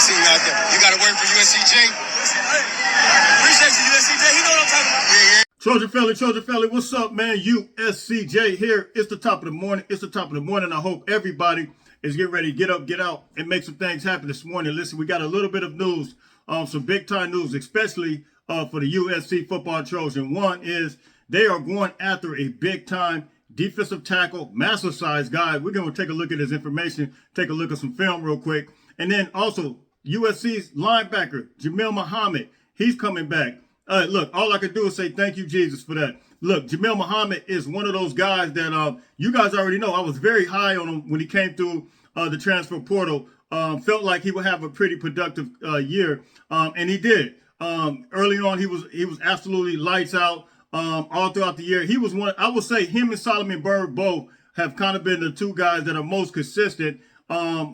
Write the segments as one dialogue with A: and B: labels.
A: see you out there. You got to work for USCJ? Appreciate you, USCJ. He know what I'm talking about. Yeah.
B: Trojan family, what's up, man? USCJ here. It's the top of the morning. I hope everybody is getting ready to get up, get out, and make some things happen this morning. Listen, we got a little bit of news, some big-time news, especially for the USC football Trojan. One is they are going after a big-time defensive tackle, massive-sized guy. We're going to take a look at his information, take a look at some film real quick. And then also, USC's linebacker, Jamal Muhammad, he's coming back. Look, all I can do is say thank you, Jesus, for that. Look, Jamal Muhammad is one of those guys that you guys already know. I was very high on him when he came through the transfer portal. Felt like he would have a pretty productive year, and he did. Early on, he was absolutely lights out all throughout the year. He was one. I would say him and Solomon Byrd both have kind of been the two guys that are most consistent.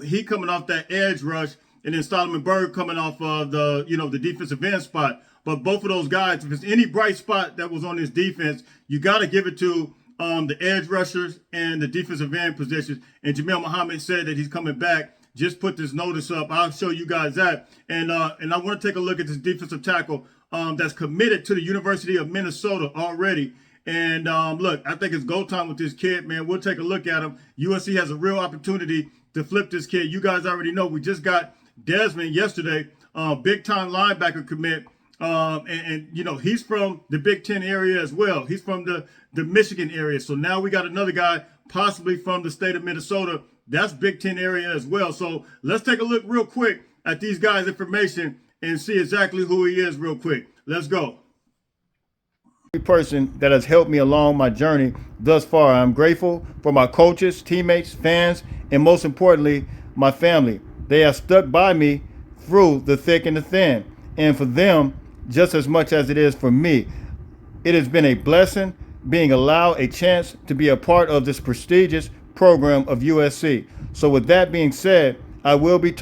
B: He coming off that edge rush, and then Solomon Byrd coming off of the defensive end spot. But both of those guys, if there's any bright spot that was on this defense, you got to give it to the edge rushers and the defensive end positions. And Jamal Muhammad said that he's coming back. Just put this notice up. I'll show you guys that. And I want to take a look at this defensive tackle that's committed to the University of Minnesota already. And look, I think it's go time with this kid, man. We'll take a look at him. USC has a real opportunity to flip this kid. You guys already know we just got Desmond yesterday, big-time linebacker commit. And he's from the Big Ten area as well. He's from the Michigan area. So now we got another guy possibly from the state of Minnesota. That's Big Ten area as well. So let's take a look real quick at these guys' information and see exactly who he is real quick. Let's go. Person that has helped me along my journey thus far. I'm grateful for my coaches, teammates, fans, and most importantly, my family. They have stuck by me through the thick and the thin. And for them, just as much as it is for me, it has been a blessing being allowed a chance to be a part of this prestigious program of USC. So with that being said, I will be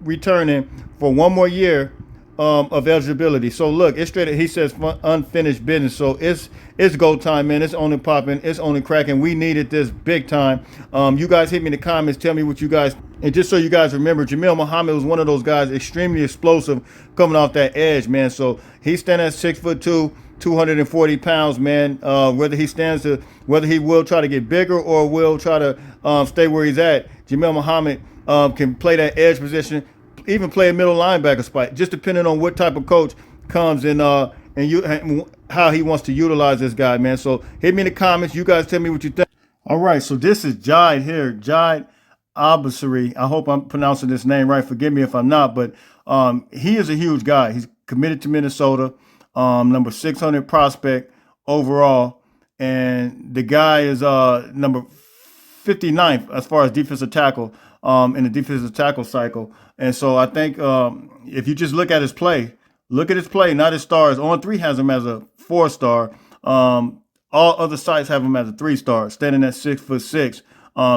B: returning for one more year of eligibility. So look, it's straight. He says unfinished business. So it's go time, man. It's only popping. It's only cracking. We needed this big time. You guys hit me in the comments. Tell me what you guys. And just so you guys remember, Jamal Muhammad was one of those guys, extremely explosive, coming off that edge, man. So he's standing at 6'2", 240 pounds, man. Whether he will try to get bigger or will try to stay where he's at, Jamal Muhammad can play that edge position, even play a middle linebacker spot, just depending on what type of coach comes and how he wants to utilize this guy, man. So hit me in the comments. You guys tell me what you think. All right, so this is Jaden here, Jaden Abasiri. I hope I'm pronouncing this name right. Forgive me if I'm not, but he is a huge guy. He's committed to Minnesota, number 600 prospect overall, and the guy is number 59th as far as defensive tackle in the defensive tackle cycle. And so I think if you just look at his play, not his stars. On3 has him as a 4-star. All other sites have him as a 3-star, standing at 6'6".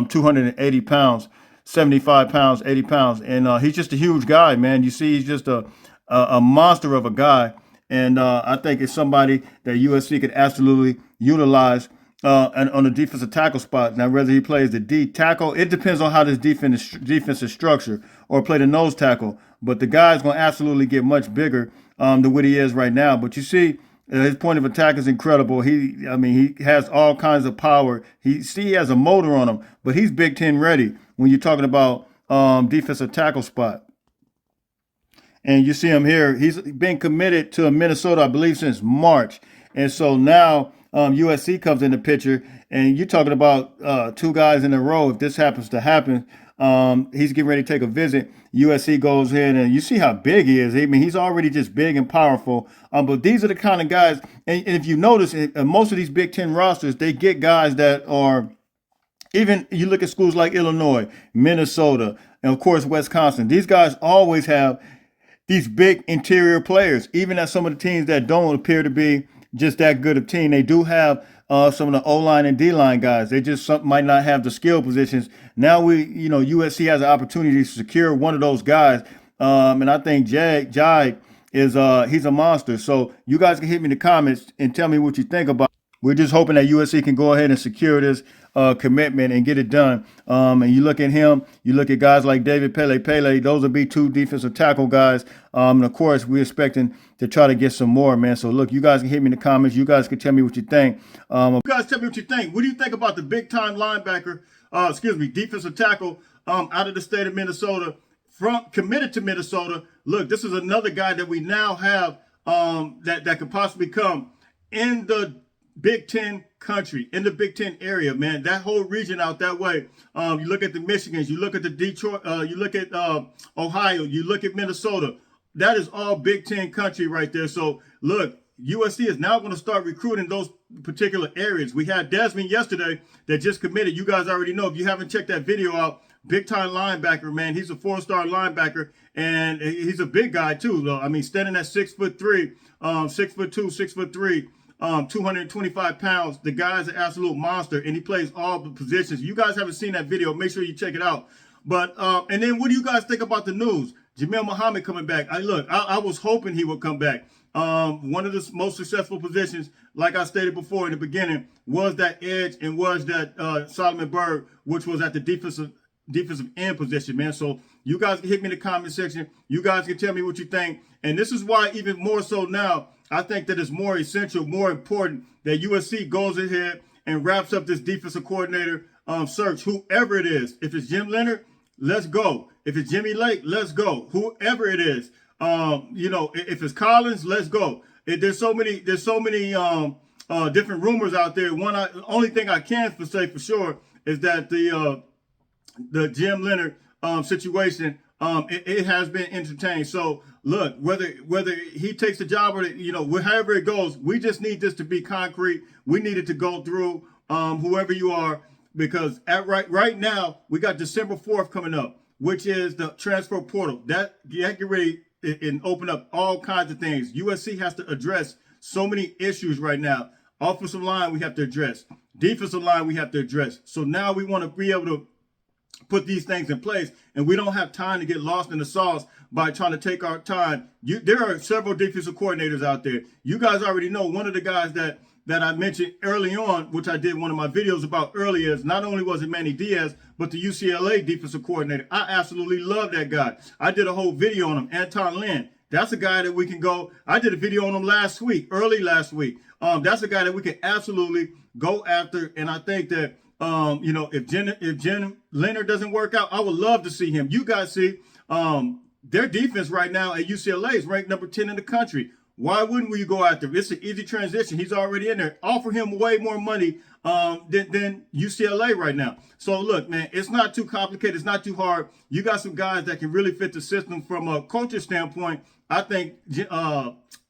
B: 280 pounds, 75 pounds, 80 pounds. And he's just a huge guy, man. You see, he's just a monster of a guy. And I think it's somebody that USC could absolutely utilize and on the defensive tackle spot. Now, whether he plays the D tackle, it depends on how this defense is structured, or play the nose tackle. But the guy's going to absolutely get much bigger than what he is right now. But you see, his point of attack is incredible. He has all kinds of power. He has a motor on him, but he's Big Ten ready when you're talking about defensive tackle spot. And you see him here. He's been committed to Minnesota, I believe, since March. And so now USC comes in the picture, and you're talking about two guys in a row. If this happens to happen, he's getting ready to take a visit. USC goes in, and you see how big he is. I mean, he's already just big and powerful. But these are the kind of guys, and if you notice, most of these Big Ten rosters, they get guys that are, even you look at schools like Illinois, Minnesota, and of course, Wisconsin. These guys always have these big interior players, even at some of the teams that don't appear to be just that good of team. They do have some of the O-line and D-line guys. They just might not have the skill positions. Now USC has an opportunity to secure one of those guys. And I think Jai is he's a monster. So you guys can hit me in the comments and tell me what you think about. We're just hoping that USC can go ahead and secure this commitment and get it done. And you look at him, you look at guys like David Pele, those will be two defensive tackle guys. And of course, we're expecting to try to get some more, man. So look, you guys can hit me in the comments. You guys can tell me what you think. You guys tell me what you think. What do you think about the big time linebacker, defensive tackle out of the state of Minnesota, committed to Minnesota? Look, this is another guy that we now have that could possibly come in the Big Ten country, in the Big Ten area, man. That whole region out that way. You look at the Michigans, you look at the Detroit, you look at Ohio, you look at Minnesota. That is all Big Ten country right there. So look, USC is now going to start recruiting those particular areas. We had Desmond yesterday that just committed. You guys already know. If you haven't checked that video out, big time linebacker, man. He's a 4-star linebacker, and he's a big guy too. I mean, standing at 6'3", 6'2", 6'3". 225 pounds. The guy's an absolute monster, and he plays all the positions. You guys haven't seen that video, make sure you check it out. But and then what do you guys think about the news? Jamal Muhammad coming back. I was hoping he would come back. One of the most successful positions, like I stated before in the beginning, was that edge and was that Solomon Byrd, which was at the defensive end position, man. So you guys can hit me in the comment section. You guys can tell me what you think. And this is why even more so now, I think that it's more essential, more important that USC goes ahead and wraps up this defensive coordinator search, whoever it is. If it's Jim Leonard, let's go. If it's Jimmy Lake, let's go. Whoever it is, if it's Collins, let's go. There's so many different rumors out there. Only thing I can say for sure is that the Jim Leonard situation, it has been entertained. So look, whether he takes the job or however it goes, we just need this to be concrete. We need it to go through whoever you are, because right now we got December 4th coming up, which is the transfer portal. That get ready and open up all kinds of things. USC has to address so many issues right now. Offensive line we have to address. Defensive line we have to address. So now we want to be able to put these things in place, and we don't have time to get lost in the sauce by trying to take our time. There are several defensive coordinators out there. You guys already know one of the guys that I mentioned early on, which I did one of my videos about earlier, is not only was it Manny Diaz, but the UCLA defensive coordinator. I absolutely love that guy. I did a whole video on him, Anton Lynn. That's a guy that we can go. I did a video on him early last week. That's a guy that we can absolutely go after, and I think that if Jim Leonard doesn't work out, I would love to see him. You guys see, their defense right now at UCLA is ranked number 10 in the country. Why wouldn't we go after him? It's an easy transition. He's already in there. Offer him way more money than UCLA right now. So look, man, it's not too complicated. It's not too hard. You got some guys that can really fit the system from a coaching standpoint. I think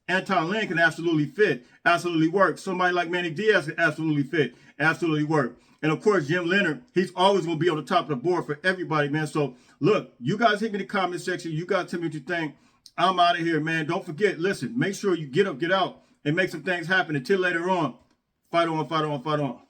B: Anton Lynn can absolutely work. Somebody like Manny Diaz can absolutely fit, absolutely work. And of course, Jim Leonard, he's always going to be on the top of the board for everybody, man. So look, you guys hit me in the comment section. You guys tell me what you think. I'm out of here, man. Don't forget, listen, make sure you get up, get out, and make some things happen. Until later on, fight on, fight on, fight on.